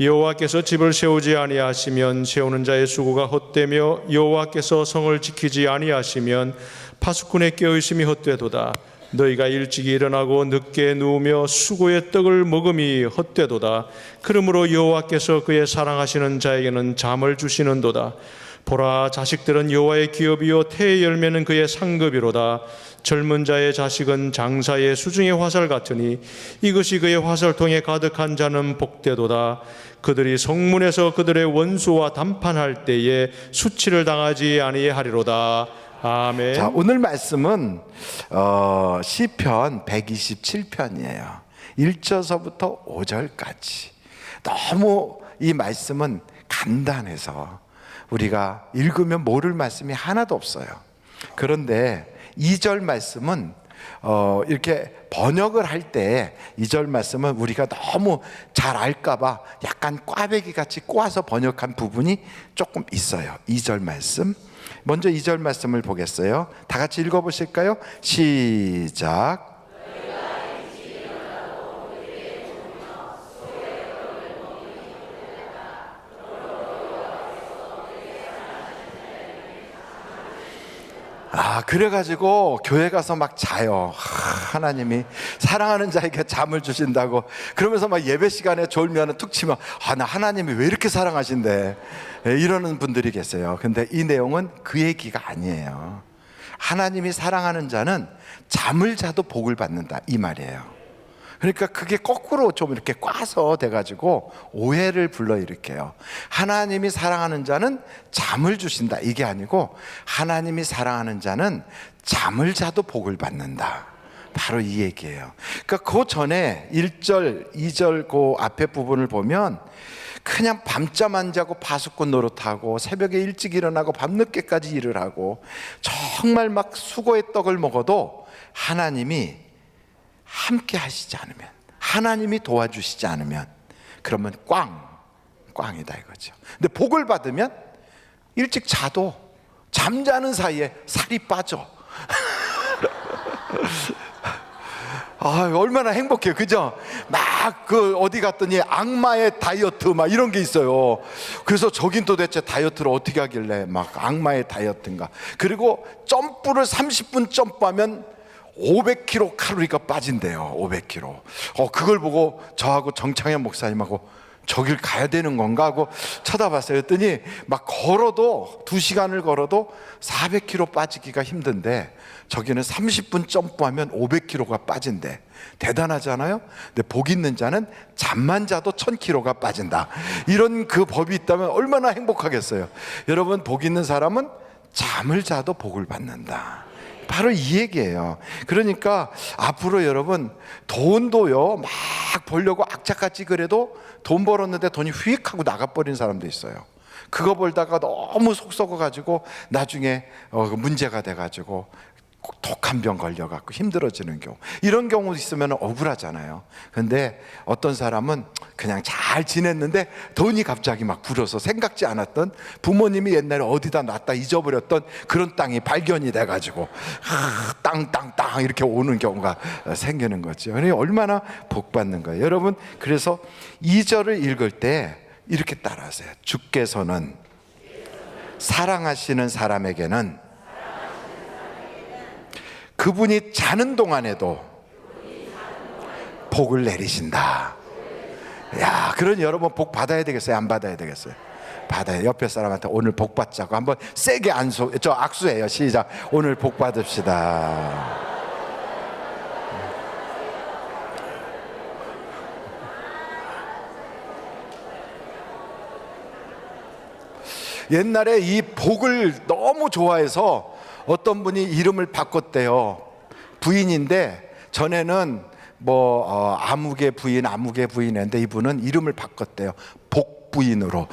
여호와께서 집을 세우지 아니하시면 세우는 자의 수고가 헛되며 여호와께서 성을 지키지 아니하시면 파수꾼의 깨어있음이 헛되도다. 너희가 일찍 일어나고 늦게 누우며 수고의 떡을 먹음이 헛되도다. 그러므로 여호와께서 그의 사랑하시는 자에게는 잠을 주시는도다. 보라, 자식들은 여호와의 기업이요 태의 열매는 그의 상급이로다. 젊은 자의 자식은 장사의 수중의 화살 같으니 이것이 그의 화살통에 가득한 자는 복되도다. 그들이 성문에서 그들의 원수와 담판할 때에 수치를 당하지 아니하리로다. 아멘. 자, 오늘 말씀은 시편 127편이에요. 1절서부터 5절까지. 너무 이 말씀은 간단해서 우리가 읽으면 모를 말씀이 하나도 없어요. 그런데 2절 말씀은 이렇게 번역을 할 때 2절 말씀은 우리가 너무 잘 알까봐 약간 꽈배기 같이 꼬아서 번역한 부분이 조금 있어요. 2절 말씀, 먼저 2절 말씀을 보겠어요. 다 같이 읽어보실까요? 시작. 그래가지고 교회 가서 막 자요. 하나님이 사랑하는 자에게 잠을 주신다고. 그러면서 막 예배 시간에 졸면 툭 치면 나 하나님이 왜 이렇게 사랑하신대, 이러는 분들이 계세요. 근데 이 내용은 그 얘기가 아니에요. 하나님이 사랑하는 자는 잠을 자도 복을 받는다, 이 말이에요. 그러니까 그게 거꾸로 좀 이렇게 꽈서 돼가지고 오해를 불러일으켜요. 하나님이 사랑하는 자는 잠을 주신다, 이게 아니고 하나님이 사랑하는 자는 잠을 자도 복을 받는다, 바로 이 얘기예요. 그러니까 그 전에 1절, 2절 그 앞에 부분을 보면 그냥 밤잠 안 자고 파수꾼 노릇하고 새벽에 일찍 일어나고 밤늦게까지 일을 하고 정말 막 수고의 떡을 먹어도 하나님이 함께 하시지 않으면, 하나님이 도와주시지 않으면, 그러면 꽝이다 이거죠. 근데 복을 받으면 일찍 자도 잠자는 사이에 살이 빠져. 얼마나 행복해요, 그죠? 막 어디 갔더니 악마의 다이어트 막 이런 게 있어요. 그래서 저긴 도대체 다이어트를 어떻게 하길래 막 악마의 다이어트인가. 그리고 점프를 30분 점프하면 500kcal 칼로리가 빠진대요. 500kcal. 그걸 보고 저하고 정창현 목사님하고 저길 가야 되는 건가 하고 쳐다봤어요. 그랬더니 막 걸어도 2시간을 걸어도 400kcal 빠지기가 힘든데 저기는 30분 점프하면 500kg가 빠진대. 대단하잖아요. 근데 복 있는 자는 잠만 자도 1000kg가 빠진다, 이런 그 법이 있다면 얼마나 행복하겠어요. 여러분, 복 있는 사람은 잠을 자도 복을 받는다, 바로 이 얘기예요. 그러니까 앞으로 여러분, 돈도요 막 벌려고 악착같이 그래도 돈 벌었는데 돈이 휙 하고 나가버린 사람도 있어요. 그거 벌다가 너무 속 썩어가지고 나중에 문제가 돼가지고 독한 병 걸려갖고 힘들어지는 경우, 이런 경우 있으면 억울하잖아요. 근데 어떤 사람은 그냥 잘 지냈는데 돈이 갑자기 막 불어서 생각지 않았던, 부모님이 옛날에 어디다 놨다 잊어버렸던 그런 땅이 발견이 돼가지고 땅 이렇게 오는 경우가 생기는 거죠. 그러니 얼마나 복 받는 거예요, 여러분. 그래서 2절을 읽을 때 이렇게 따라하세요. 주께서는 사랑하시는 사람에게는 그분이 자는 동안에도 복을 내리신다. 야, 그런 여러분 복 받아야 되겠어요, 안 받아야 되겠어요? 받아요. 옆에 사람한테 오늘 복 받자고 한번 세게 악수해요. 시작. 오늘 복 받읍시다. 옛날에 이 복을 너무 좋아해서 어떤 분이 이름을 바꿨대요. 부인인데 전에는 아무개 부인 했는데 이분은 이름을 바꿨대요. 복부인으로.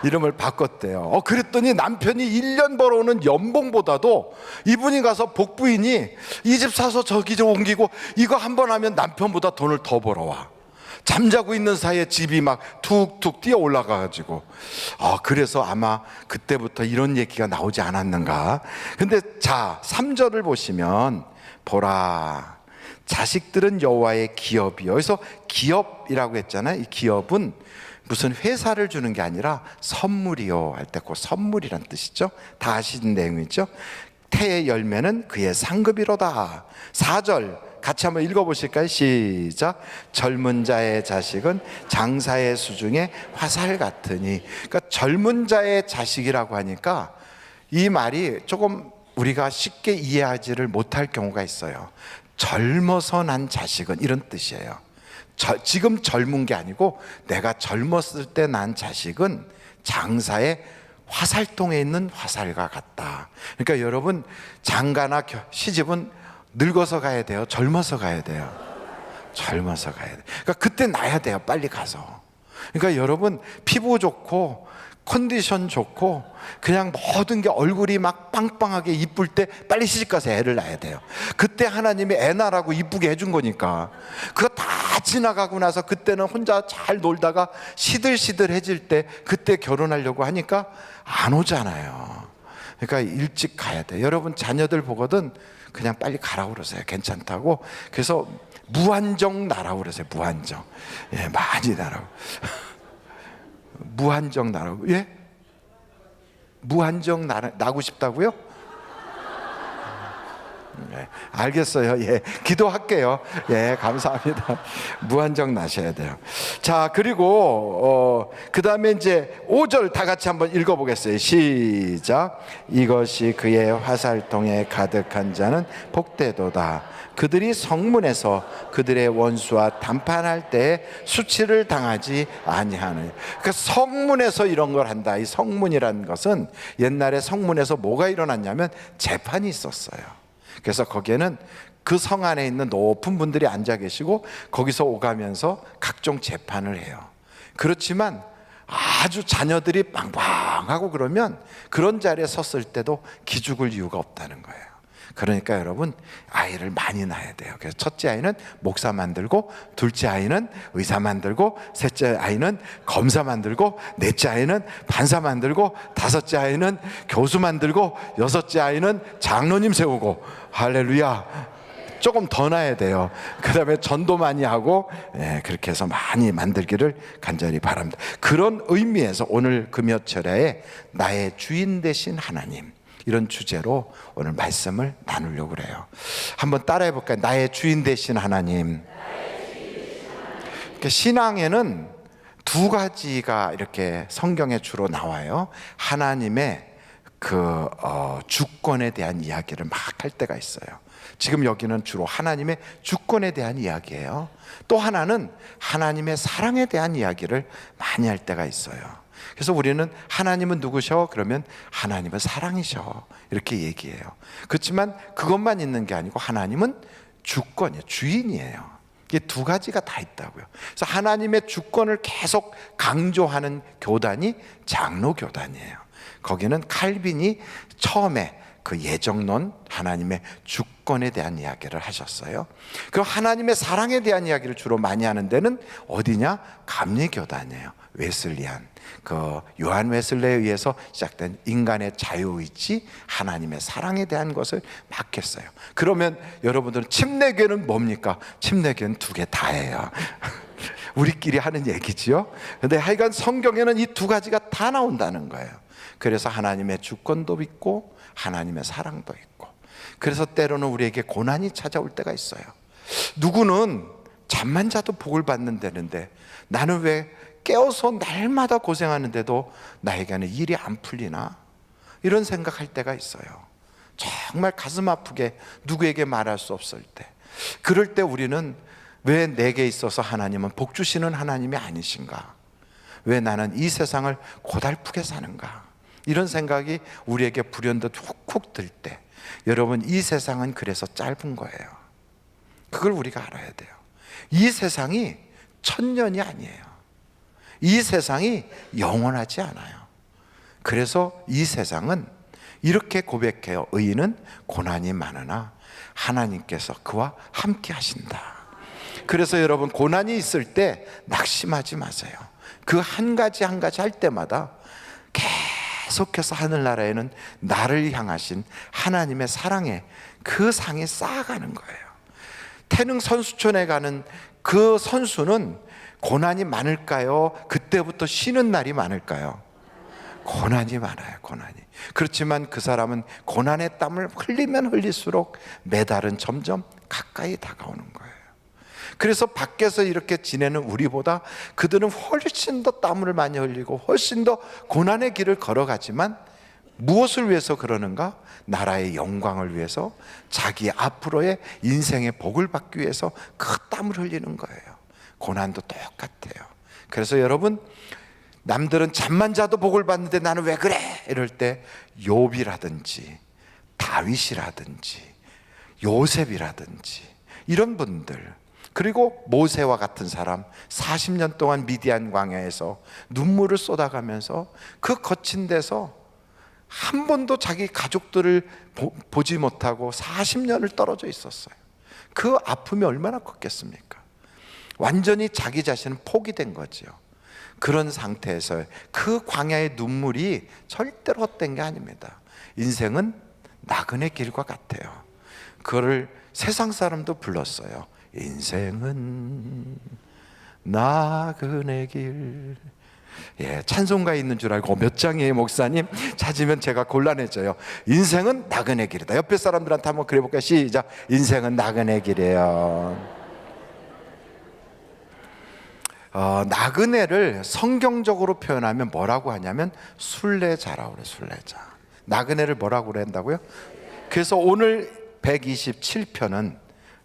이름을 바꿨대요. 그랬더니 남편이 1년 벌어오는 연봉보다도 이분이 가서 복부인이 이 집 사서 저기 좀 옮기고 이거 한번 하면 남편보다 돈을 더 벌어와. 잠자고 있는 사이에 집이 막 툭툭 뛰어 올라가가지고 그래서 아마 그때부터 이런 얘기가 나오지 않았는가. 근데 자, 3절을 보시면 보라, 자식들은 여호와의 기업이요. 그래서 기업이라고 했잖아요. 이 기업은 무슨 회사를 주는 게 아니라 선물이요 할 때 그 선물이란 뜻이죠. 다 아시는 내용이죠. 태의 열매는 그의 상급이로다. 4절 같이 한번 읽어보실까요? 시작. 젊은 자의 자식은 장사의 수중에 화살 같으니. 그러니까 젊은 자의 자식이라고 하니까 이 말이 조금 우리가 쉽게 이해하지를 못할 경우가 있어요. 젊어서 난 자식은 이런 뜻이에요. 지금 젊은 게 아니고 내가 젊었을 때 난 자식은 장사의 화살통에 있는 화살과 같다. 그러니까 여러분 장가나 시집은 늙어서 가야 돼요? 젊어서 가야 돼요? 젊어서 가야 돼요. 그러니까 그때 나야 돼요. 빨리 가서. 그러니까 여러분 피부 좋고 컨디션 좋고 그냥 모든 게 얼굴이 막 빵빵하게 이쁠 때 빨리 시집가서 애를 낳아야 돼요. 그때 하나님이 애 낳으라고 이쁘게 해준 거니까. 그거 다 지나가고 나서 그때는 혼자 잘 놀다가 시들시들해질 때 그때 결혼하려고 하니까 안 오잖아요. 그러니까 일찍 가야 돼요. 여러분 자녀들 보거든 그냥 빨리 가라고 그러세요. 괜찮다고. 그래서 무한정 나라고 그러세요. 무한정. 예, 많이 나라고. 무한정 나라고. 예? 무한정 나고 싶다고요? 네, 알겠어요. 예, 기도할게요. 예, 감사합니다. 무한정 나셔야 돼요. 자, 그리고 그 다음에 이제 5절 다 같이 한번 읽어보겠어요. 시작. 이것이 그의 화살통에 가득한 자는 복되도다. 그들이 성문에서 그들의 원수와 담판할 때 수치를 당하지 아니하는. 그러니까 성문에서 이런 걸 한다. 이 성문이라는 것은 옛날에 성문에서 뭐가 일어났냐면 재판이 있었어요. 그래서 거기에는 그 성 안에 있는 높은 분들이 앉아 계시고 거기서 오가면서 각종 재판을 해요. 그렇지만 아주 자녀들이 빵빵하고 그러면 그런 자리에 섰을 때도 기죽을 이유가 없다는 거예요. 그러니까 여러분 아이를 많이 낳아야 돼요. 그래서 첫째 아이는 목사 만들고, 둘째 아이는 의사 만들고, 셋째 아이는 검사 만들고, 넷째 아이는 판사 만들고, 다섯째 아이는 교수 만들고, 여섯째 아이는 장로님 세우고. 할렐루야. 조금 더 낳아야 돼요. 그 다음에 전도 많이 하고, 그렇게 해서 많이 만들기를 간절히 바랍니다. 그런 의미에서 오늘 금요철에 나의 주인 되신 하나님, 이런 주제로 오늘 말씀을 나누려고 그래요. 한번 따라해 볼까요? 나의 주인 되신 하나님. 신앙에는 두 가지가 이렇게 성경에 주로 나와요. 하나님의 그 주권에 대한 이야기를 막 할 때가 있어요. 지금 여기는 주로 하나님의 주권에 대한 이야기예요. 또 하나는 하나님의 사랑에 대한 이야기를 많이 할 때가 있어요. 그래서 우리는 하나님은 누구셔? 그러면 하나님은 사랑이셔, 이렇게 얘기해요. 그렇지만 그것만 있는 게 아니고 하나님은 주권이에요. 주인이에요. 이게 두 가지가 다 있다고요. 그래서 하나님의 주권을 계속 강조하는 교단이 장로교단이에요. 거기는 칼빈이 처음에 그 예정론, 하나님의 주권에 대한 이야기를 하셨어요. 그럼 하나님의 사랑에 대한 이야기를 주로 많이 하는 데는 어디냐? 감리교단이에요. 웨슬리안, 그 요한 웨슬레에 의해서 시작된 인간의 자유의지, 하나님의 사랑에 대한 것을 맡겼어요. 그러면 여러분들은 침례교는 뭡니까? 침례교는 두 개 다예요. 우리끼리 하는 얘기지요. 근데 하여간 성경에는 이 두 가지가 다 나온다는 거예요. 그래서 하나님의 주권도 있고 하나님의 사랑도 있고, 그래서 때로는 우리에게 고난이 찾아올 때가 있어요. 누구는 잠만 자도 복을 받는다는데 나는 왜 깨어서 날마다 고생하는데도 나에게는 일이 안 풀리나? 이런 생각할 때가 있어요. 정말 가슴 아프게 누구에게 말할 수 없을 때, 그럴 때 우리는 왜 내게 있어서 하나님은 복 주시는 하나님이 아니신가? 왜 나는 이 세상을 고달프게 사는가? 이런 생각이 우리에게 불현듯 훅훅 들 때, 여러분 이 세상은 그래서 짧은 거예요. 그걸 우리가 알아야 돼요. 이 세상이 천년이 아니에요. 이 세상이 영원하지 않아요. 그래서 이 세상은 이렇게 고백해요. 의인은 고난이 많으나 하나님께서 그와 함께 하신다. 그래서 여러분 고난이 있을 때 낙심하지 마세요. 그 한 가지 한 가지 할 때마다 계속해서 하늘나라에는 나를 향하신 하나님의 사랑의 그 상이 쌓아가는 거예요. 태릉 선수촌에 가는 그 선수는 고난이 많을까요? 그때부터 쉬는 날이 많을까요? 고난이 많아요. 고난이. 그렇지만 그 사람은 고난의 땀을 흘리면 흘릴수록 메달은 점점 가까이 다가오는 거예요. 그래서 밖에서 이렇게 지내는 우리보다 그들은 훨씬 더 땀을 많이 흘리고 훨씬 더 고난의 길을 걸어가지만 무엇을 위해서 그러는가? 나라의 영광을 위해서, 자기 앞으로의 인생의 복을 받기 위해서 그 땀을 흘리는 거예요. 고난도 똑같아요. 그래서 여러분, 남들은 잠만 자도 복을 받는데 나는 왜 그래? 이럴 때 욥이라든지 다윗이라든지 요셉이라든지 이런 분들, 그리고 모세와 같은 사람, 40년 동안 미디안 광야에서 눈물을 쏟아가면서 그 거친 데서 한 번도 자기 가족들을 보지 못하고 40년을 떨어져 있었어요. 그 아픔이 얼마나 컸겠습니까? 완전히 자기 자신은 포기된 거죠. 그런 상태에서 그 광야의 눈물이 절대로 헛된 게 아닙니다. 인생은 나그네 길과 같아요. 그거를 세상 사람도 불렀어요. 인생은 나그네 길. 예, 찬송가에 있는 줄 알고 몇 장이에요 목사님? 찾으면 제가 곤란해져요. 인생은 나그네 길이다. 옆에 사람들한테 한번 그래 볼까요? 시작. 인생은 나그네 길이에요. 나그네를 성경적으로 표현하면 뭐라고 하냐면 순례자라고 그래요. 순례자. 나그네를 뭐라고 그런다고요? 그래서 오늘 127편은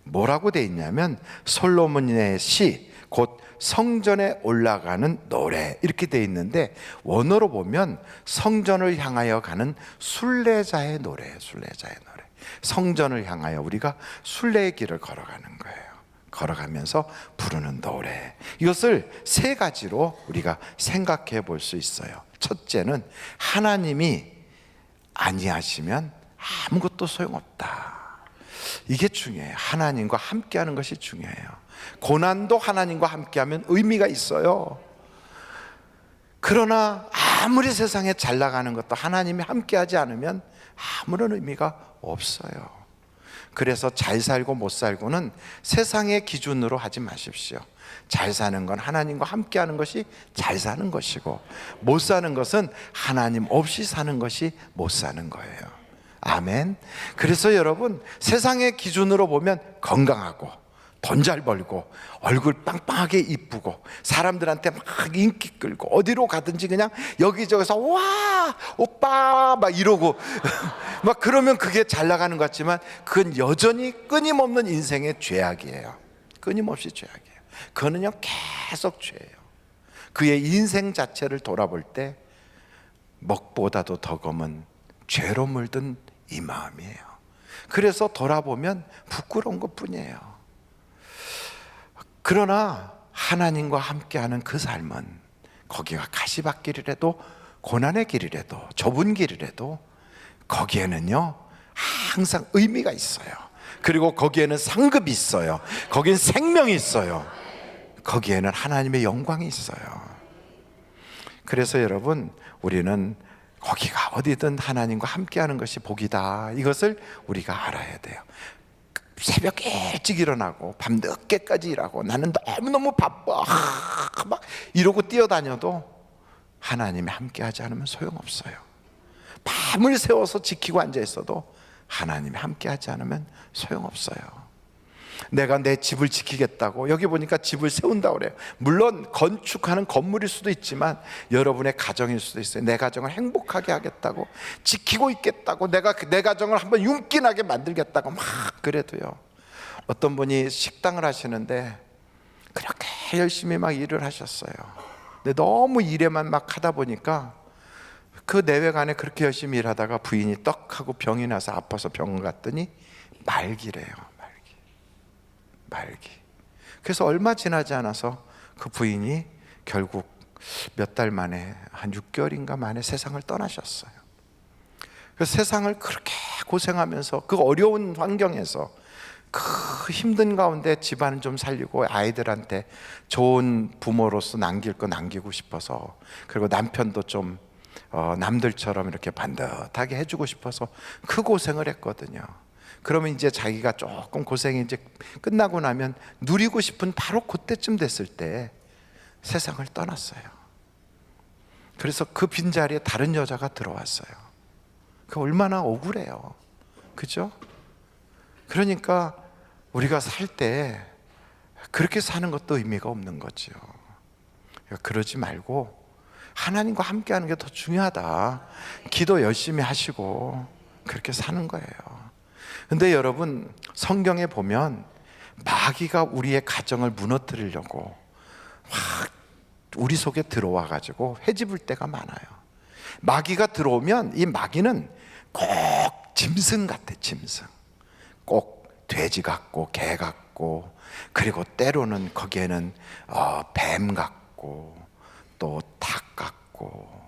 뭐라고 돼 있냐면 솔로몬의 시, 곧 성전에 올라가는 노래, 이렇게 돼 있는데 원어로 보면 성전을 향하여 가는 순례자의 노래예요. 순례자의 노래. 성전을 향하여 우리가 순례의 길을 걸어가는 거예요. 걸어가면서 부르는 노래. 이것을 세 가지로 우리가 생각해 볼 수 있어요. 첫째는 하나님이 아니하시면 아무것도 소용없다. 이게 중요해요. 하나님과 함께하는 것이 중요해요. 고난도 하나님과 함께하면 의미가 있어요. 그러나 아무리 세상에 잘 나가는 것도 하나님이 함께하지 않으면 아무런 의미가 없어요. 그래서 잘 살고 못 살고는 세상의 기준으로 하지 마십시오. 잘 사는 건 하나님과 함께하는 것이 잘 사는 것이고, 못 사는 것은 하나님 없이 사는 것이 못 사는 거예요. 아멘. 그래서 여러분, 세상의 기준으로 보면 건강하고 돈 잘 벌고 얼굴 빵빵하게 이쁘고 사람들한테 막 인기 끌고 어디로 가든지 그냥 여기저기서 와 오빠 막 이러고 막 그러면 그게 잘 나가는 것 같지만 그건 여전히 끊임없는 인생의 죄악이에요. 끊임없이 죄악이에요. 그거는요 계속 죄예요. 그의 인생 자체를 돌아볼 때 먹보다도 더 검은 죄로 물든 이 마음이에요. 그래서 돌아보면 부끄러운 것뿐이에요. 그러나 하나님과 함께하는 그 삶은, 거기가 가시밭길이라도 고난의 길이라도 좁은 길이라도 거기에는요 항상 의미가 있어요. 그리고 거기에는 상급이 있어요. 거기엔 생명이 있어요. 거기에는 하나님의 영광이 있어요. 그래서 여러분, 우리는 거기가 어디든 하나님과 함께하는 것이 복이다. 이것을 우리가 알아야 돼요. 새벽 일찍 일어나고 밤 늦게까지 일하고 나는 너무너무 바빠 막 이러고 뛰어다녀도 하나님이 함께하지 않으면 소용없어요. 밤을 새워서 지키고 앉아있어도 하나님이 함께하지 않으면 소용없어요. 내가 내 집을 지키겠다고, 여기 보니까 집을 세운다고 그래요. 물론 건축하는 건물일 수도 있지만 여러분의 가정일 수도 있어요. 내 가정을 행복하게 하겠다고, 지키고 있겠다고, 내가 내 가정을 한번 윤기나게 만들겠다고 막 그래도요, 어떤 분이 식당을 하시는데 그렇게 열심히 막 일을 하셨어요. 근데 너무 일에만 막 하다 보니까 그 내외간에 그렇게 열심히 일하다가 부인이 떡하고 병이 나서 아파서 병원 갔더니 말기래요. 말기. 그래서 얼마 지나지 않아서 그 부인이 결국 몇 달 만에, 한 6개월인가 만에 세상을 떠나셨어요. 그래서 세상을 그렇게 고생하면서 그 어려운 환경에서 그 힘든 가운데 집안을 좀 살리고 아이들한테 좋은 부모로서 남길 거 남기고 싶어서, 그리고 남편도 좀 남들처럼 이렇게 반듯하게 해주고 싶어서 그 고생을 했거든요. 그러면 이제 자기가 조금 고생이 이제 끝나고 나면 누리고 싶은 바로 그때쯤 됐을 때 세상을 떠났어요. 그래서 그 빈자리에 다른 여자가 들어왔어요. 그 얼마나 억울해요. 그죠? 그러니까 우리가 살 때 그렇게 사는 것도 의미가 없는 거죠. 그러지 말고 하나님과 함께 하는 게 더 중요하다. 기도 열심히 하시고 그렇게 사는 거예요. 근데 여러분, 성경에 보면 마귀가 우리의 가정을 무너뜨리려고 막 우리 속에 들어와 가지고 헤집을 때가 많아요. 마귀가 들어오면 이 마귀는 꼭 짐승 같아. 짐승. 꼭 돼지 같고 개 같고, 그리고 때로는 거기에는 뱀 같고 또 닭 같고,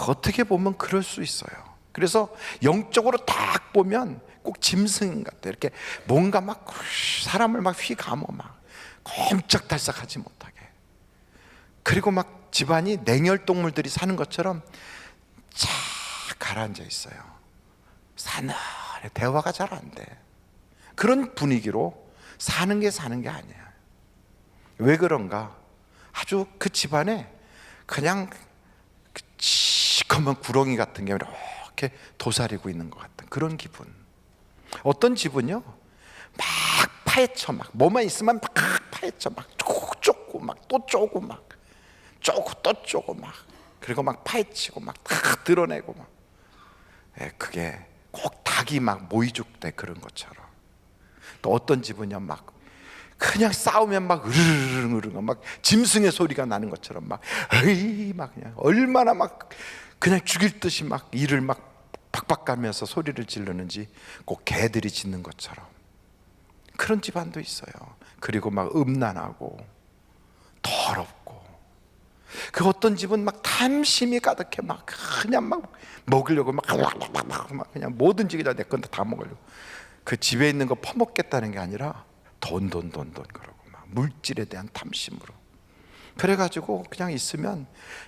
어떻게 보면 그럴 수 있어요. 그래서 영적으로 딱 보면 꼭 짐승 같아. 이렇게 뭔가 막 사람을 막 휘감어 막 꼼짝달싹하지 못하게. 그리고 막 집안이 냉혈동물들이 사는 것처럼 쫙 가라앉아 있어요. 사나하게 대화가 잘 안 돼. 그런 분위기로 사는 게 아니야. 왜 그런가? 아주 그 집안에 그냥 시커먼 구렁이 같은 게 이렇게 도사리고 있는 것 같은 그런 기분. 어떤 집은요, 막 파헤쳐, 막 뭐만 있으면 막 파헤쳐, 막 쪼고 막 또 쪼고 막 쪼고 또 쪼고 막, 그리고 막 파헤치고 막 다 드러내고 막. 그게 꼭 닭이 막 모이죽대 그런 것처럼. 또 어떤 집은요, 막 그냥 싸우면 막 으르르르르 막 짐승의 소리가 나는 것처럼 막 에이 막 그냥 얼마나 막 그냥 죽일 듯이 막 이를 막 박박 가면서 소리를 지르는지 꼭 개들이 짖는 것처럼 그런 집안도 있어요. 그리고 막 음란하고 더럽고, 그 어떤 집은 막 탐심이 가득해. 막 그냥 막 먹으려고 막 그냥 뭐든지 그냥 내 건 다 먹으려고. 그 집에 있는 거 퍼먹겠다는 게 아니라 돈 그러고 막 물질에 대한 탐심으로. 그래가지고 그냥 있으면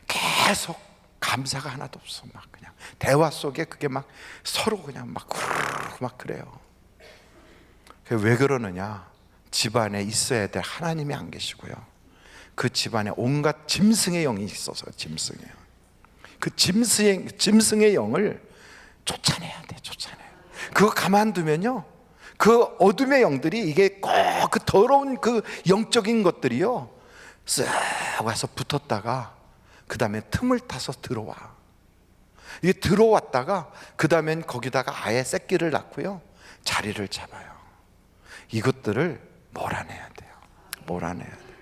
계속 감사가 하나도 없어. 막 그냥 대화 속에 그게 막 서로 그냥 막 그래요. 왜 그러느냐? 집안에 있어야 될 하나님이 안 계시고요, 그 집안에 온갖 짐승의 영이 있어서. 짐승의 영. 그 짐승의 영을 쫓아내야 돼. 쫓아내요. 그거 가만두면요, 그 어둠의 영들이, 이게 꼭 그 더러운 그 영적인 것들이요, 쓱 와서 붙었다가 그 다음에 틈을 타서 들어와. 이게 들어왔다가 그 다음엔 거기다가 아예 새끼를 낳고요, 자리를 잡아요. 이것들을 몰아내야 돼요. 몰아내야 돼요.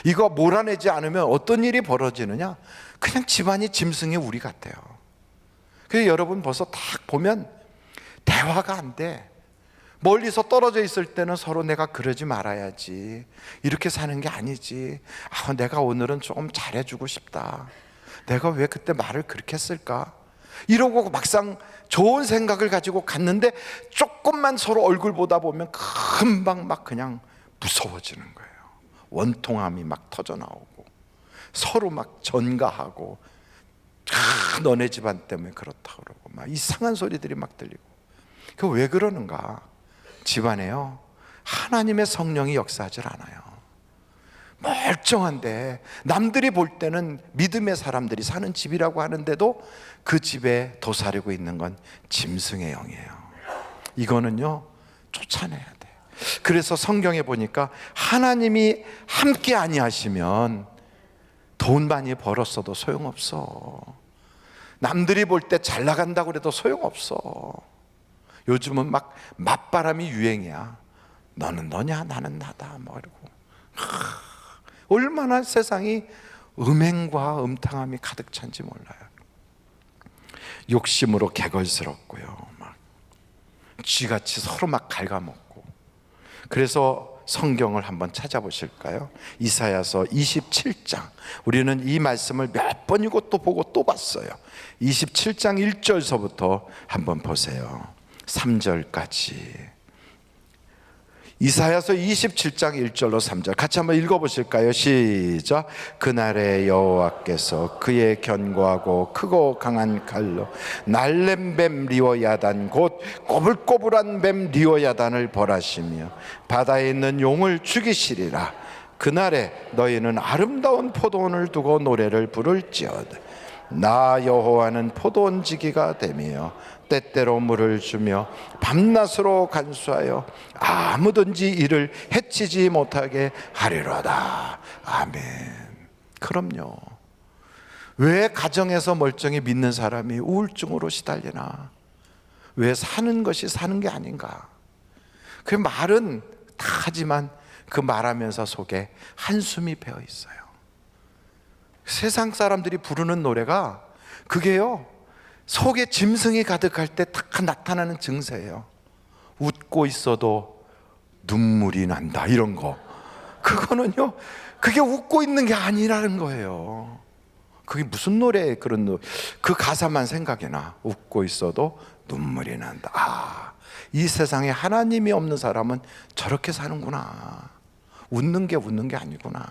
이거 몰아내지 않으면 어떤 일이 벌어지느냐? 그냥 집안이 짐승의 우리 같아요. 그래서 여러분 벌써 딱 보면 대화가 안 돼. 멀리서 떨어져 있을 때는 서로 내가 그러지 말아야지, 이렇게 사는 게 아니지, 내가 오늘은 조금 잘해주고 싶다, 내가 왜 그때 말을 그렇게 했을까, 이러고 막상 좋은 생각을 가지고 갔는데 조금만 서로 얼굴 보다 보면 금방 막 그냥 무서워지는 거예요. 원통함이 막 터져 나오고 서로 막 전가하고, 너네 집안 때문에 그렇다 그러고 막 이상한 소리들이 막 들리고. 그 왜 그러는가? 집안에요, 하나님의 성령이 역사하질 않아요. 멀쩡한데 남들이 볼 때는 믿음의 사람들이 사는 집이라고 하는데도 그 집에 도사리고 있는 건 짐승의 영이에요. 이거는요, 쫓아내야 돼. 그래서 성경에 보니까 하나님이 함께 아니하시면 돈 많이 벌었어도 소용없어. 남들이 볼 때 잘 나간다고 그래도 소용없어. 요즘은 막 맞바람이 유행이야. 너는 너냐 나는 나다 뭐 이러고. 얼마나 세상이 음행과 음탕함이 가득 찬지 몰라요. 욕심으로 개걸스럽고요, 막 쥐같이 서로 막 갉아먹고. 그래서 성경을 한번 찾아보실까요? 이사야서 27장. 우리는 이 말씀을 몇 번이고 또 보고 또 봤어요. 27장 1절서부터 한번 보세요. 3절까지. 이사야서 27장 1절로 3절 같이 한번 읽어보실까요? 시작. 그날에 여호와께서 그의 견고하고 크고 강한 칼로 날렘 뱀 리워야단 곧 꼬불꼬불한 뱀 리워야단을 벌하시며 바다에 있는 용을 죽이시리라. 그날에 너희는 아름다운 포도원을 두고 노래를 부를지어다. 나 여호와는 포도원 지기가 되며 때때로 물을 주며 밤낮으로 간수하여 아무든지 이를 해치지 못하게 하리로다. 아멘. 그럼요. 왜 가정에서 멀쩡히 믿는 사람이 우울증으로 시달리나? 왜 사는 것이 사는 게 아닌가? 그 말은 다 하지만 그 말하면서 속에 한숨이 배어 있어요. 세상 사람들이 부르는 노래가 그게요, 속에 짐승이 가득할 때 딱 나타나는 증세예요. 웃고 있어도 눈물이 난다, 이런 거. 그거는요, 그게 웃고 있는 게 아니라는 거예요. 그게 무슨 노래에 그런 노래, 그 가사만 생각이 나. 웃고 있어도 눈물이 난다. 아, 이 세상에 하나님이 없는 사람은 저렇게 사는구나. 웃는 게 아니구나.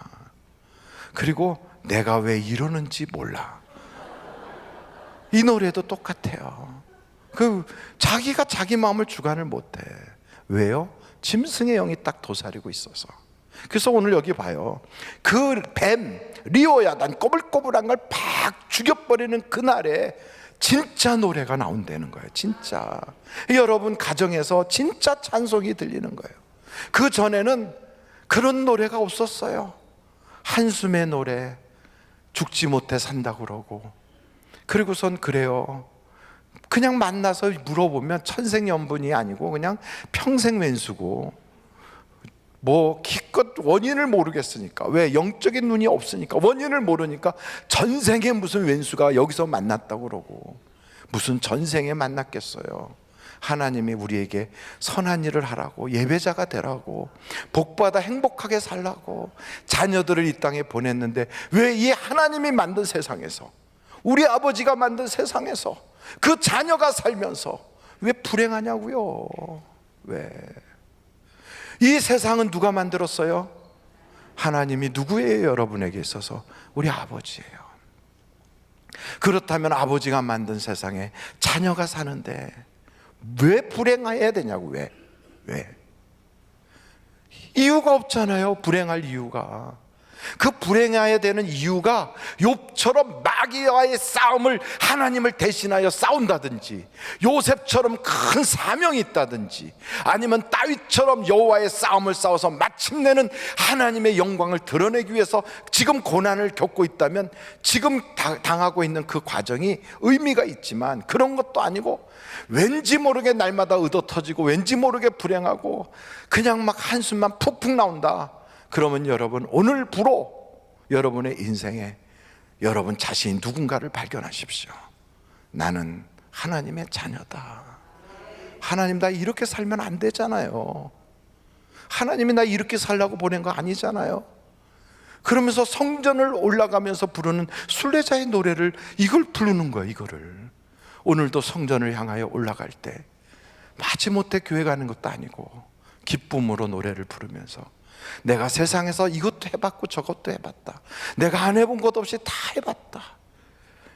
그리고 내가 왜 이러는지 몰라. 이 노래도 똑같아요. 자기가 자기 마음을 주관을 못해. 왜요? 짐승의 영이 딱 도사리고 있어서. 그래서 오늘 여기 봐요. 그 뱀 리오야단 꼬불꼬불한 걸 팍 죽여버리는 그날에 진짜 노래가 나온다는 거예요. 진짜. 여러분 가정에서 진짜 찬송이 들리는 거예요. 그 전에는 그런 노래가 없었어요. 한숨의 노래, 죽지 못해 산다 그러고, 그리고선 그래요, 그냥 만나서 물어보면 천생연분이 아니고 그냥 평생 왼수고, 뭐 기껏 원인을 모르겠으니까, 왜 영적인 눈이 없으니까 원인을 모르니까 전생에 무슨 왼수가 여기서 만났다고 그러고, 무슨 전생에 만났겠어요. 하나님이 우리에게 선한 일을 하라고, 예배자가 되라고, 복받아 행복하게 살라고 자녀들을 이 땅에 보냈는데, 왜 이 하나님이 만든 세상에서, 우리 아버지가 만든 세상에서 그 자녀가 살면서 왜 불행하냐고요. 왜? 이 세상은 누가 만들었어요? 하나님이. 누구예요? 여러분에게 있어서 우리 아버지예요. 그렇다면 아버지가 만든 세상에 자녀가 사는데 왜 불행해야 되냐고. 왜? 이유가 없잖아요. 불행할 이유가. 그 불행해야 되는 이유가 욥처럼 마귀와의 싸움을 하나님을 대신하여 싸운다든지, 요셉처럼 큰 사명이 있다든지, 아니면 다윗처럼 여호와의 싸움을 싸워서 마침내는 하나님의 영광을 드러내기 위해서 지금 고난을 겪고 있다면, 지금 당하고 있는 그 과정이 의미가 있지만 그런 것도 아니고, 왠지 모르게 날마다 의도터지고 왠지 모르게 불행하고 그냥 막 한숨만 푹푹 나온다. 그러면 여러분, 오늘부로 여러분의 인생에 여러분 자신이 누군가를 발견하십시오. 나는 하나님의 자녀다. 하나님, 나 이렇게 살면 안 되잖아요. 하나님이 나 이렇게 살라고 보낸 거 아니잖아요. 그러면서 성전을 올라가면서 부르는 순례자의 노래를, 이걸 부르는 거예요. 이거를 오늘도 성전을 향하여 올라갈 때 마지못해 교회 가는 것도 아니고 기쁨으로 노래를 부르면서, 내가 세상에서 이것도 해봤고 저것도 해봤다, 내가 안 해본 것 없이 다 해봤다.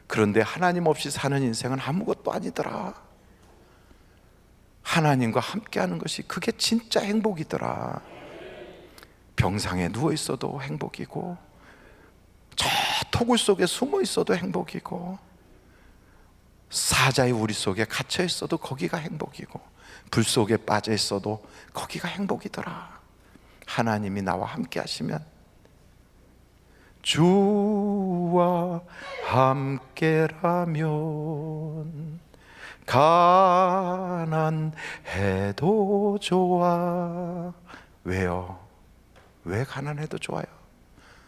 그런데 하나님 없이 사는 인생은 아무것도 아니더라. 하나님과 함께하는 것이 그게 진짜 행복이더라. 병상에 누워있어도 행복이고, 저 토굴 속에 숨어있어도 행복이고, 사자의 우리 속에 갇혀있어도 거기가 행복이고, 불 속에 빠져있어도 거기가 행복이더라. 하나님이 나와 함께 하시면, 주와 함께라면 가난해도 좋아. 왜요? 왜 가난해도 좋아요?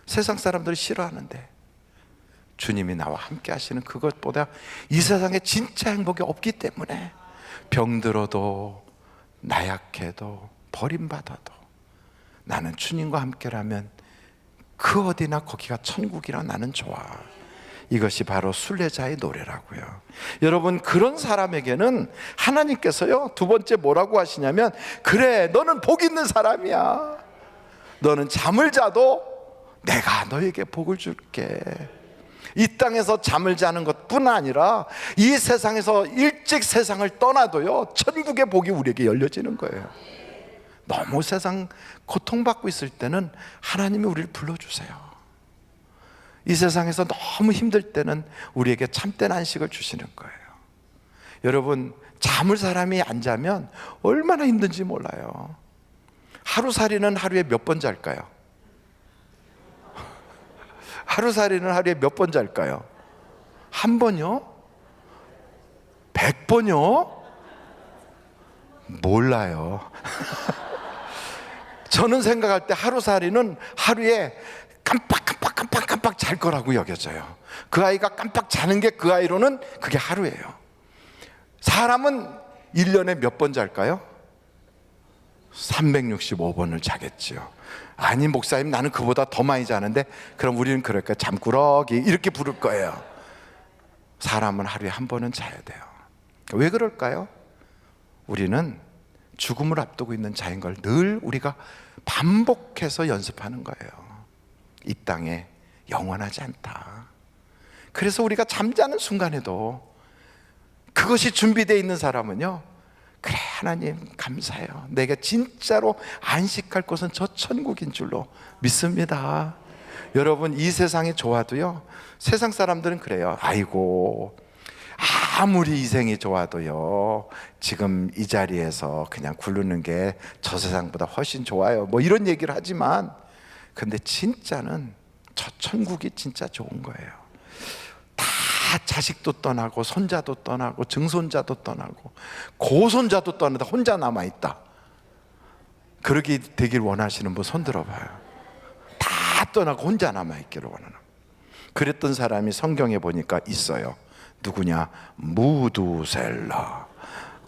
세상 사람들이 싫어하는데 주님이 나와 함께 하시는 그것보다 이 세상에 진짜 행복이 없기 때문에, 병들어도 나약해도 버림받아도 나는 주님과 함께라면 그 어디나 거기가 천국이라 나는 좋아. 이것이 바로 순례자의 노래라고요. 여러분, 그런 사람에게는 하나님께서요, 두 번째 뭐라고 하시냐면, 그래, 너는 복 있는 사람이야. 너는 잠을 자도 내가 너에게 복을 줄게. 이 땅에서 잠을 자는 것뿐 아니라 이 세상에서 일찍 세상을 떠나도요, 천국의 복이 우리에게 열려지는 거예요. 너무 세상 고통받고 있을 때는 하나님이 우리를 불러주세요. 이 세상에서 너무 힘들 때는 우리에게 참된 안식을 주시는 거예요. 여러분, 잠을 사람이 안 자면 얼마나 힘든지 몰라요. 하루살이는 하루에 몇 번 잘까요? 하루살이는 하루에 몇 번 잘까요? 한 번요? 100번요? 몰라요. 저는 생각할 때 하루살이는 하루에 깜빡 잘 거라고 여겨져요. 그 아이가 깜빡 자는 게 그 아이로는 그게 하루예요. 사람은 1년에 몇 번 잘까요? 365번을 자겠지요. 아니 목사님, 나는 그보다 더 많이 자는데. 그럼 우리는 그럴까요? 잠꾸러기 이렇게 부를 거예요. 사람은 하루에 한 번은 자야 돼요. 왜 그럴까요? 우리는 죽음을 앞두고 있는 자인 걸 늘 우리가 반복해서 연습하는 거예요. 이 땅에 영원하지 않다. 그래서 우리가 잠자는 순간에도 그것이 준비되어 있는 사람은요, 그래, 하나님 감사해요. 내가 진짜로 안식할 곳은 저 천국인 줄로 믿습니다. 여러분, 이 세상이 좋아도요, 세상 사람들은 그래요. 아이고, 아무리 이 생이 좋아도요, 지금 이 자리에서 그냥 굴르는 게 저 세상보다 훨씬 좋아요, 뭐 이런 얘기를 하지만, 근데 진짜는 저 천국이 진짜 좋은 거예요. 다 자식도 떠나고 손자도 떠나고 증손자도 떠나고 고손자도 떠나다 혼자 남아있다. 그렇게 되길 원하시는 분 손 들어봐요. 다 떠나고 혼자 남아있기를 원하는. 그랬던 사람이 성경에 보니까 있어요. 누구냐? 무두셀라.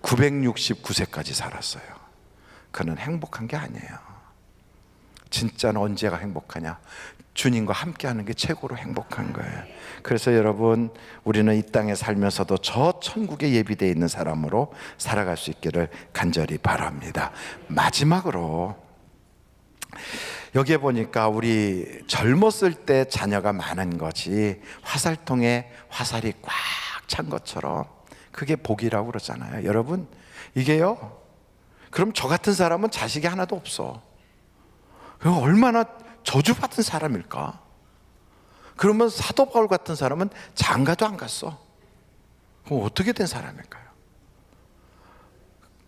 969세까지 살았어요. 그는 행복한 게 아니에요. 진짜는 언제가 행복하냐? 주님과 함께하는 게 최고로 행복한 거예요. 그래서 여러분, 우리는 이 땅에 살면서도 저 천국에 예비되어 있는 사람으로 살아갈 수 있기를 간절히 바랍니다. 마지막으로 여기에 보니까 우리 젊었을 때 자녀가 많은 것이 화살통에 화살이 꽉 찬 것처럼 그게 복이라고 그러잖아요. 여러분, 이게요, 그럼 저 같은 사람은 자식이 하나도 없어. 얼마나 저주받은 사람일까? 그러면 사도 바울 같은 사람은 장가도 안 갔어. 그럼 어떻게 된 사람일까요?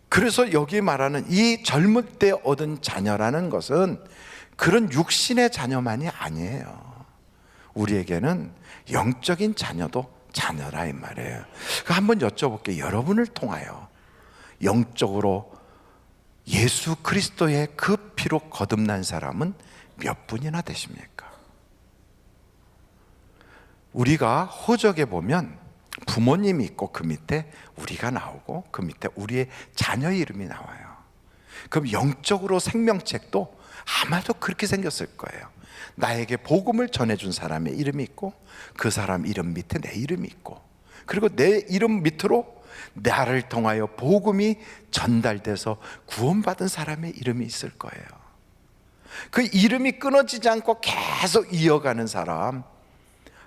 그래서 여기 말하는 이 젊을 때 얻은 자녀라는 것은 그런 육신의 자녀만이 아니에요. 우리에게는 영적인 자녀도 자녀라 이 말이에요. 한번 여쭤볼게요. 여러분을 통하여 영적으로 예수 그리스도의 그 피로 거듭난 사람은 몇 분이나 되십니까? 우리가 호적에 보면 부모님이 있고 그 밑에 우리가 나오고 그 밑에 우리의 자녀 이름이 나와요. 그럼 영적으로 생명책도 아마도 그렇게 생겼을 거예요. 나에게 복음을 전해준 사람의 이름이 있고 그 사람 이름 밑에 내 이름이 있고, 그리고 내 이름 밑으로 나를 통하여 복음이 전달돼서 구원받은 사람의 이름이 있을 거예요. 그 이름이 끊어지지 않고 계속 이어가는 사람,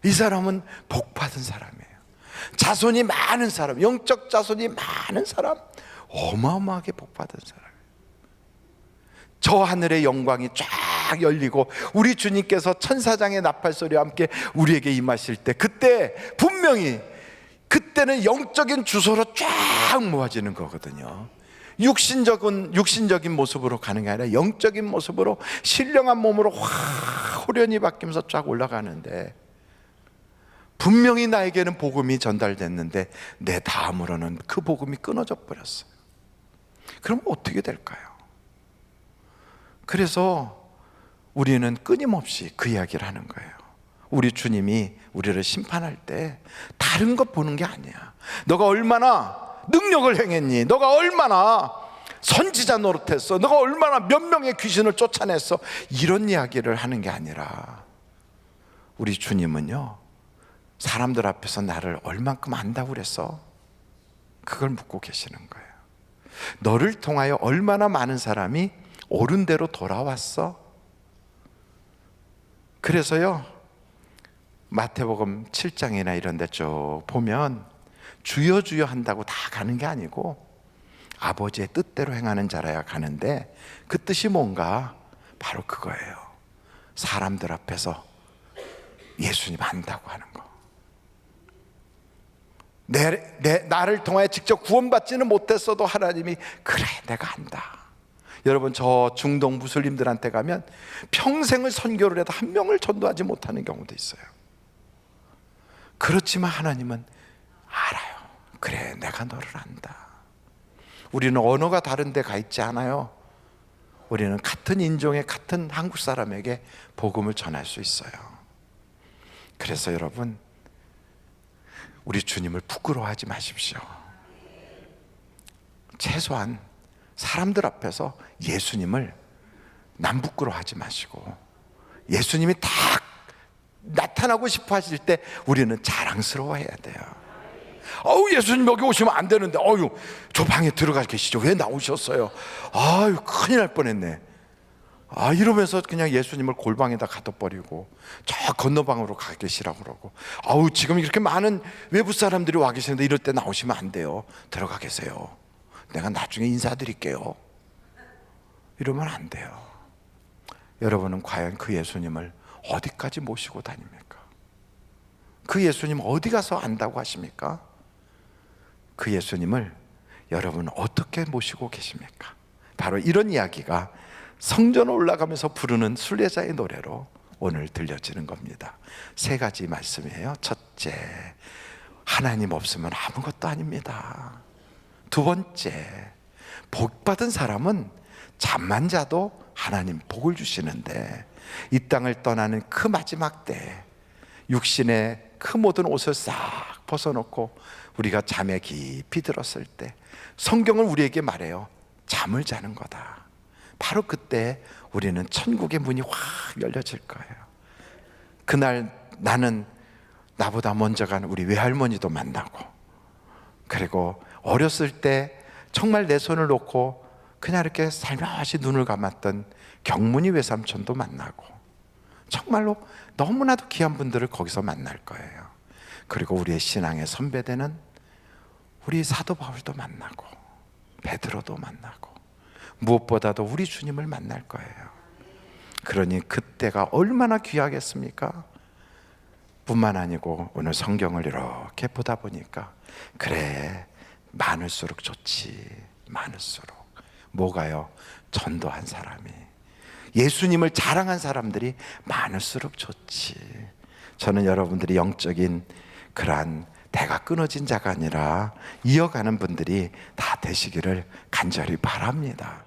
이 사람은 복받은 사람이에요. 자손이 많은 사람, 영적 자손이 많은 사람, 어마어마하게 복받은 사람. 저 하늘의 영광이 쫙 열리고 우리 주님께서 천사장의 나팔소리와 함께 우리에게 임하실 때, 그때 분명히 그때는 영적인 주소로 쫙 모아지는 거거든요. 육신적인 모습으로 가는 게 아니라 영적인 모습으로 신령한 몸으로 확 호련히 바뀌면서 쫙 올라가는데, 분명히 나에게는 복음이 전달됐는데 내 다음으로는 그 복음이 끊어져 버렸어요. 그럼 어떻게 될까요? 그래서 우리는 끊임없이 그 이야기를 하는 거예요. 우리 주님이 우리를 심판할 때 다른 것 보는 게 아니야. 너가 얼마나 능력을 행했니? 너가 얼마나 선지자 노릇했어? 너가 얼마나 몇 명의 귀신을 쫓아냈어? 이런 이야기를 하는 게 아니라, 우리 주님은요, 사람들 앞에서 나를 얼만큼 안다고 그랬어? 그걸 묻고 계시는 거예요. 너를 통하여 얼마나 많은 사람이 옳은 대로 돌아왔어? 그래서요, 마태복음 7장이나 이런 데 쭉 보면 주여 주여 한다고 다 가는 게 아니고 아버지의 뜻대로 행하는 자라야 가는데, 그 뜻이 뭔가? 바로 그거예요. 사람들 앞에서 예수님 안다고 하는 거. 나를 통하여 직접 구원받지는 못했어도 하나님이 그래 내가 안다. 여러분, 저 중동 무슬림들한테 가면 평생을 선교를 해도 한 명을 전도하지 못하는 경우도 있어요. 그렇지만 하나님은 알아요. 그래 내가 너를 안다. 우리는 언어가 다른 데 가 있지 않아요. 우리는 같은 인종의 같은 한국 사람에게 복음을 전할 수 있어요. 그래서 여러분, 우리 주님을 부끄러워하지 마십시오. 최소한 사람들 앞에서 예수님을 남 부끄러워하지 마시고, 예수님이 딱 나타나고 싶어 하실 때 우리는 자랑스러워해야 돼요. 예수님 여기 오시면 안 되는데, 저 방에 들어가 계시죠. 왜 나오셨어요? 큰일 날 뻔했네. 이러면서 그냥 예수님을 골방에다 가둬버리고 저 건너방으로 가 계시라고 그러고, 지금 이렇게 많은 외부 사람들이 와 계시는데 이럴 때 나오시면 안 돼요. 들어가 계세요. 내가 나중에 인사드릴게요. 이러면 안 돼요. 여러분은 과연 그 예수님을 어디까지 모시고 다닙니까? 그 예수님 어디 가서 안다고 하십니까? 그 예수님을 여러분 어떻게 모시고 계십니까? 바로 이런 이야기가 성전 올라가면서 부르는 순례자의 노래로 오늘 들려지는 겁니다. 3가지 말씀이에요. 첫째, 하나님 없으면 아무것도 아닙니다. 2번째, 복 받은 사람은 잠만 자도 하나님 복을 주시는데, 이 땅을 떠나는 그 마지막 때 육신의 그 모든 옷을 싹 벗어놓고 우리가 잠에 깊이 들었을 때 성경은 우리에게 말해요. 잠을 자는 거다. 바로 그때 우리는 천국의 문이 확 열려질 거예요. 그날 나는 나보다 먼저 간 우리 외할머니도 만나고, 그리고 어렸을 때 정말 내 손을 놓고 그냥 이렇게 살며시 눈을 감았던 경문이 외삼촌도 만나고, 정말로 너무나도 귀한 분들을 거기서 만날 거예요. 그리고 우리의 신앙의 선배되는 우리 사도 바울도 만나고 베드로도 만나고, 무엇보다도 우리 주님을 만날 거예요. 그러니 그때가 얼마나 귀하겠습니까? 뿐만 아니고 오늘 성경을 이렇게 보다 보니까, 그래 많을수록 좋지. 많을수록. 뭐가요? 전도한 사람이, 예수님을 자랑한 사람들이 많을수록 좋지. 저는 여러분들이 영적인 그러한 대가 끊어진 자가 아니라 이어가는 분들이 다 되시기를 간절히 바랍니다.